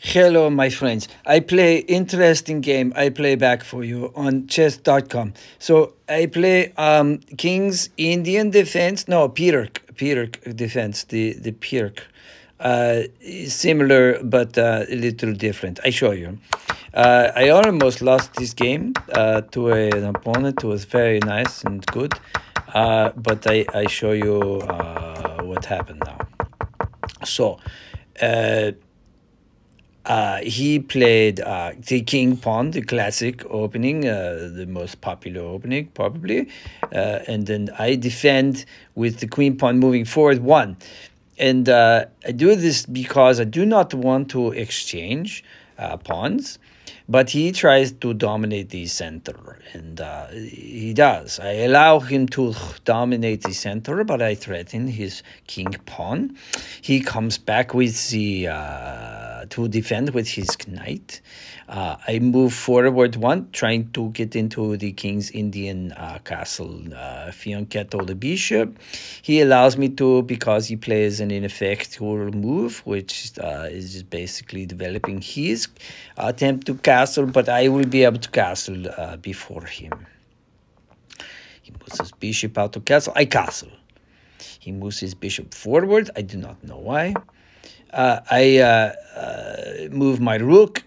Hello, my friends. I play interesting game. I play back for you on chess.com. So I play King's Indian defense. No, Pirk defense. The Pirk. Similar but a little different. I show you. I almost lost this game to an opponent who was very nice and good. But I show you what happened now. So. He played the King Pawn, the classic opening, the most popular opening, probably. And then I defend with the Queen Pawn moving forward one. And I do this because I do not want to exchange pawns. But he tries to dominate the center, and he does. I allow him to dominate the center, but I threaten his king pawn. He comes back with the to defend with his knight. I move forward one, trying to get into the king's Indian castle, fianchetto the bishop. He allows me to because he plays an ineffectual move, which is basically developing his attempt to castle, but I will be able to castle before him. He moves his bishop out to castle. I castle. He moves his bishop forward. I do not know why. I move my rook,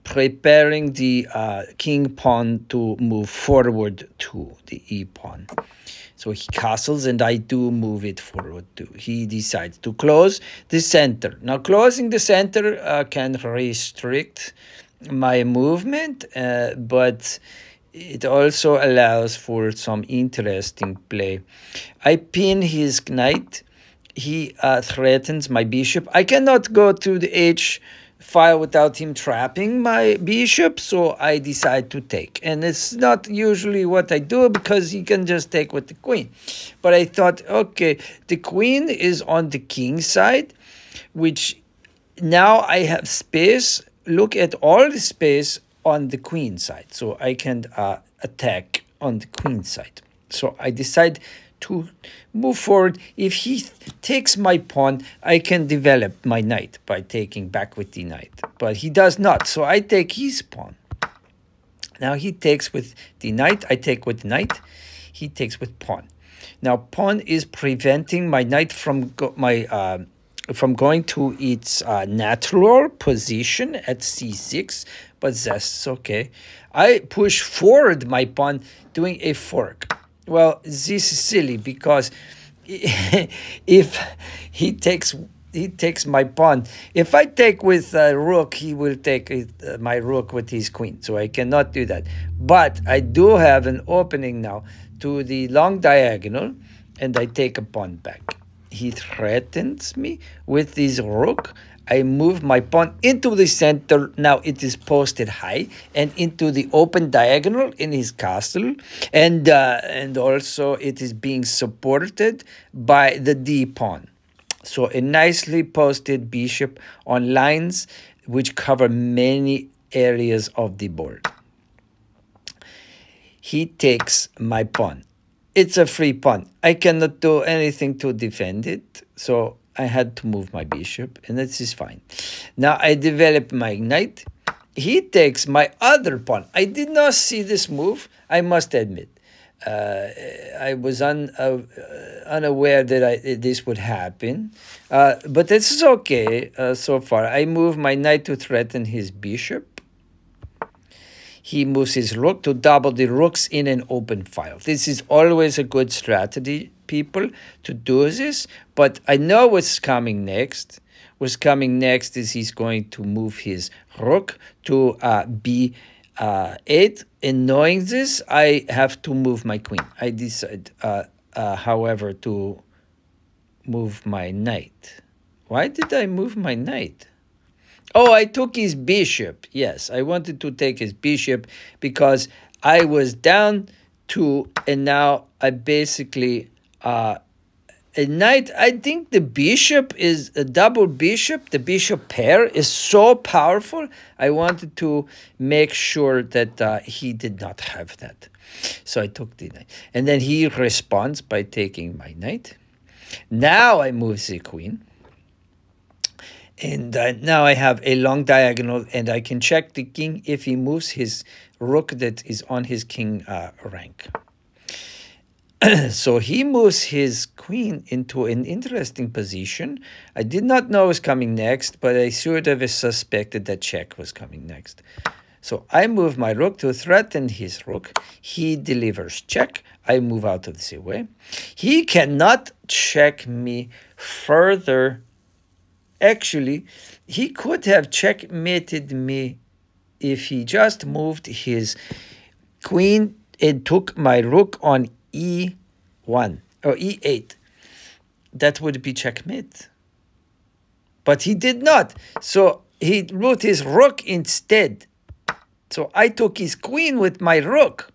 preparing the king pawn to move forward to the e pawn. So he castles, and I do move it forward too. He decides to close the center. Now, closing the center can restrict my movement, but it also allows for some interesting play. I pin his knight. He threatens my bishop. I cannot go to the h file without him trapping my bishop, so I decide to take. And it's not usually what I do because he can just take with the queen. But I thought, okay, the queen is on the king side, which now I have space. Look at all the space on the queen side, so I can attack on the queen side. So I decide to move forward. If he takes my pawn, I can develop my knight by taking back with the knight. But he does not, so I take his pawn. Now he takes with the knight, I take with the knight. He takes with pawn. Now pawn is preventing my knight from going to its natural position at c6, but that's okay. I push forward my pawn, doing a fork. Well, this is silly because if he takes my pawn, if I take with rook, he will take my rook with his queen. So I cannot do that. But I do have an opening now to the long diagonal, and I take a pawn back. He threatens me with his rook. I move my pawn into the center. Now it is posted high and into the open diagonal in his castle, and also it is being supported by the d pawn. So a nicely posted bishop on lines which cover many areas of the board. He takes my pawn. It's a free pawn. I cannot do anything to defend it, so I had to move my bishop, and this is fine. Now I develop my knight. He takes my other pawn. I did not see this move, I must admit. I was unaware that this would happen, but this is okay so far. I move my knight to threaten his bishop. He moves his rook to double the rooks in an open file. This is always a good strategy, people, to do this. But I know what's coming next. What's coming next is he's going to move his rook to b8. And knowing this, I have to move my queen. I decide, however, to move my knight. Why did I move my knight? Oh, I took his bishop. Yes, I wanted to take his bishop because I was down 2, and now I basically a knight. I think the bishop is a double bishop. The bishop pair is so powerful. I wanted to make sure that he did not have that. So I took the knight. And then he responds by taking my knight. Now I move the queen. And now I have a long diagonal, and I can check the king if he moves his rook that is on his king rank. So he moves his queen into an interesting position. I did not know it was coming next, but I sort of suspected that check was coming next. So I move my rook to threaten his rook. He delivers check. I move out of the way. He cannot check me further. Actually, he could have checkmated me if he just moved his queen and took my rook on e1 or e8. That would be checkmate. But he did not. So he moved his rook instead. So I took his queen with my rook.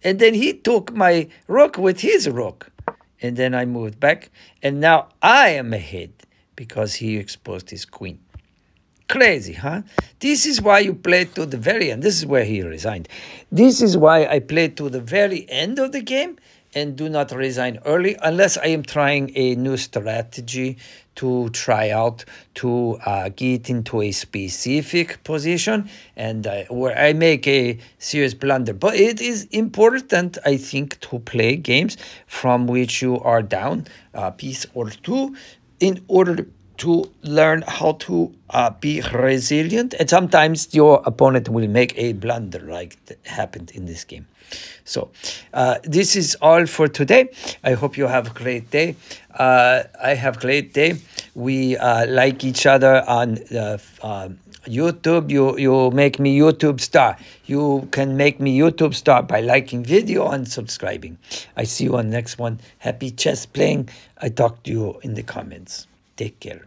And then he took my rook with his rook. And then I moved back. And now I am ahead because he exposed his queen. Crazy, huh? This is why you play to the very end. This is where he resigned. This is why I play to the very end of the game and do not resign early unless I am trying a new strategy to try out to get into a specific position and where I make a serious blunder. But it is important, I think, to play games from which you are down a piece or two in order to learn how to be resilient. And sometimes your opponent will make a blunder like happened in this game. So this is all for today. I hope you have a great day. I have a great day. We like each other on YouTube. You make me YouTube star. You can make me YouTube star by liking video and subscribing. I see you on the next one. Happy chess playing. I talk to you in the comments. Take care.